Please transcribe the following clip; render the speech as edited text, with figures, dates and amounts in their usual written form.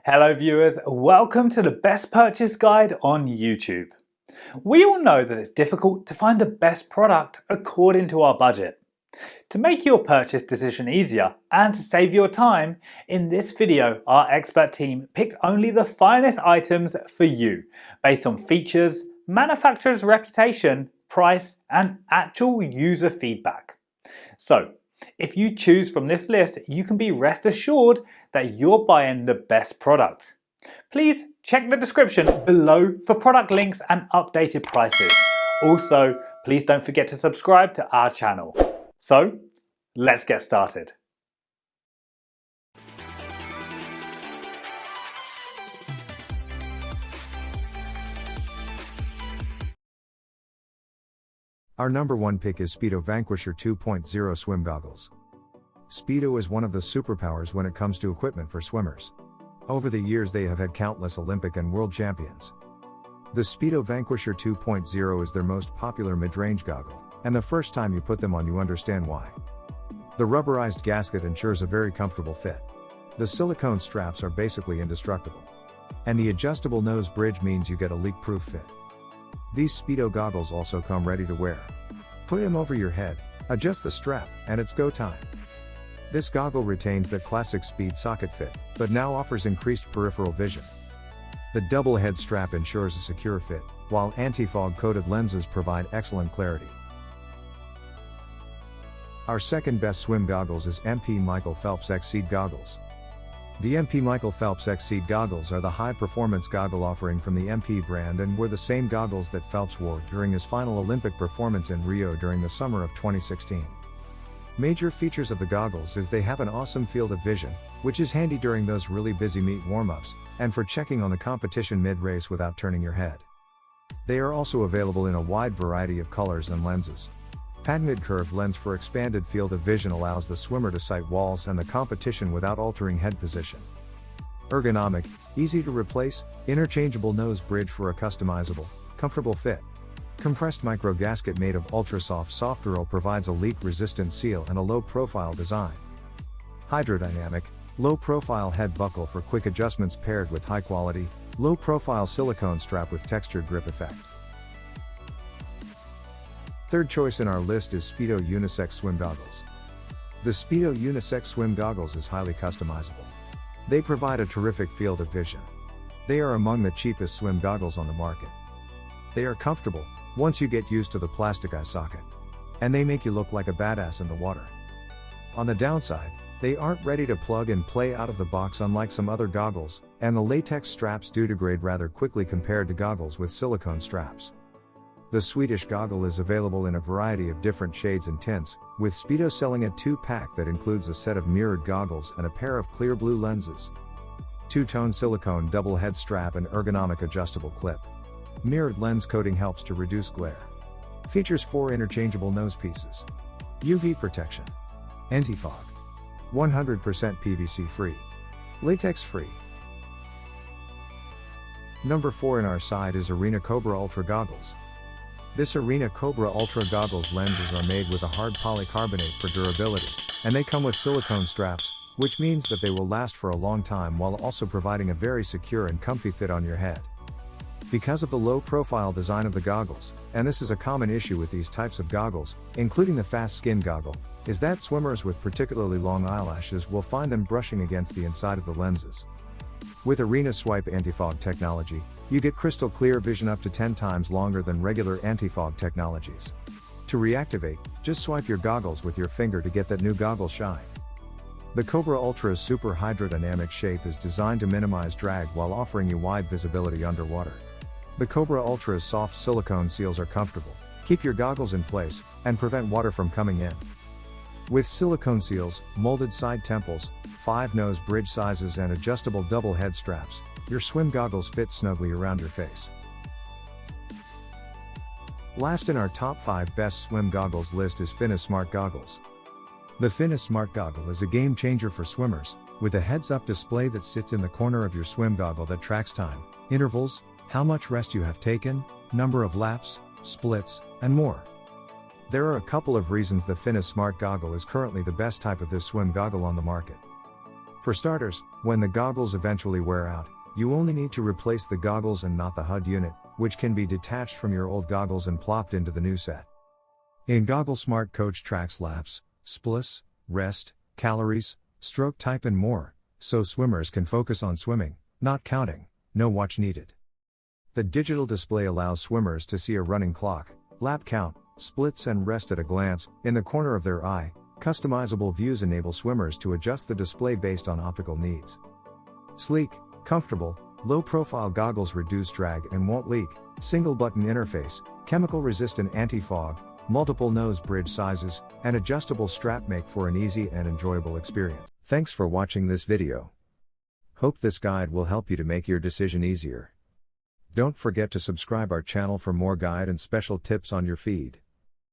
Hello viewers, welcome to the best purchase guide on YouTube. We all know that it's difficult to find the best product according to our budget. To make your purchase decision easier and to save your time, in this video our expert team picked only the finest items for you based on features, manufacturer's reputation, price and actual user feedback. So, if you choose from this list, you can be rest assured that you're buying the best product. Please check the description below for product links and updated prices. Also, please don't forget to subscribe to our channel. So, let's get started. Our number one pick is Speedo Vanquisher 2.0 swim goggles. Speedo is one of the superpowers when it comes to equipment for swimmers. Over the years they have had countless Olympic and world champions. The Speedo Vanquisher 2.0 is their most popular mid-range goggle, and the first time you put them on you understand why. The rubberized gasket ensures a very comfortable fit. The silicone straps are basically indestructible. And the adjustable nose bridge means you get a leak-proof fit. These Speedo goggles also come ready to wear. Put them over your head, adjust the strap, and it's go time. This goggle retains that classic speed socket fit, but now offers increased peripheral vision. The double head strap ensures a secure fit, while anti-fog coated lenses provide excellent clarity. Our second best swim goggles is MP Michael Phelps X-Seed goggles. The MP Michael Phelps X-Seed goggles are the high-performance goggle offering from the MP brand and were the same goggles that Phelps wore during his final Olympic performance in Rio during the summer of 2016. Major features of the goggles is they have an awesome field of vision, which is handy during those really busy meet warm-ups, and for checking on the competition mid-race without turning your head. They are also available in a wide variety of colors and lenses. Patented curved lens for expanded field of vision allows the swimmer to sight walls and the competition without altering head position. Ergonomic, easy to replace, interchangeable nose bridge for a customizable, comfortable fit. Compressed micro gasket made of ultra-soft softduril provides a leak-resistant seal and a low-profile design. Hydrodynamic, low-profile head buckle for quick adjustments paired with high-quality, low-profile silicone strap with textured grip effect. Third choice in our list is Speedo Unisex Swim Goggles. The Speedo Unisex Swim Goggles is highly customizable. They provide a terrific field of vision. They are among the cheapest swim goggles on the market. They are comfortable, once you get used to the plastic eye socket. And they make you look like a badass in the water. On the downside, they aren't ready to plug and play out of the box unlike some other goggles, and the latex straps do degrade rather quickly compared to goggles with silicone straps. The Swedish goggle is available in a variety of different shades and tints, with Speedo selling a 2-pack that includes a set of mirrored goggles and a pair of clear blue lenses. Two-tone silicone double head strap and ergonomic adjustable clip. Mirrored lens coating helps to reduce glare. Features 4 interchangeable nose pieces. UV protection. Anti-fog. 100% PVC free. Latex free. Number 4 in our side is Arena Cobra Ultra Goggles. This Arena Cobra Ultra Goggles lenses are made with a hard polycarbonate for durability, and they come with silicone straps, which means that they will last for a long time while also providing a very secure and comfy fit on your head. Because of the low-profile design of the goggles, and this is a common issue with these types of goggles, including the fast skin goggle, is that swimmers with particularly long eyelashes will find them brushing against the inside of the lenses. With Arena Swipe anti-fog technology, you get crystal clear vision up to 10 times longer than regular anti-fog technologies. To reactivate, just swipe your goggles with your finger to get that new goggle shine. The Cobra Ultra's super hydrodynamic shape is designed to minimize drag while offering you wide visibility underwater. The Cobra Ultra's soft silicone seals are comfortable, keep your goggles in place, and prevent water from coming in. With silicone seals, molded side temples, 5 nose bridge sizes and adjustable double head straps, your swim goggles fit snugly around your face. Last in our top 5 best swim goggles list is Finnis Smart Goggles. The Finnis Smart Goggle is a game changer for swimmers, with a heads-up display that sits in the corner of your swim goggle that tracks time, intervals, how much rest you have taken, number of laps, splits, and more. There are a couple of reasons the Finnis Smart Goggle is currently the best type of this swim goggle on the market. For starters, when the goggles eventually wear out, you only need to replace the goggles and not the HUD unit, which can be detached from your old goggles and plopped into the new set. In Goggle Smart Coach tracks laps, splits, rest, calories, stroke type and more, so swimmers can focus on swimming, not counting, no watch needed. The digital display allows swimmers to see a running clock, lap count, splits and rest at a glance, in the corner of their eye. Customizable views enable swimmers to adjust the display based on optical needs. Sleek, comfortable, low-profile goggles reduce drag and won't leak, single-button interface, chemical-resistant anti-fog, multiple nose bridge sizes, and adjustable strap make for an easy and enjoyable experience. Thanks for watching this video. Hope this guide will help you to make your decision easier. Don't forget to subscribe our channel for more guide and special tips on your feed.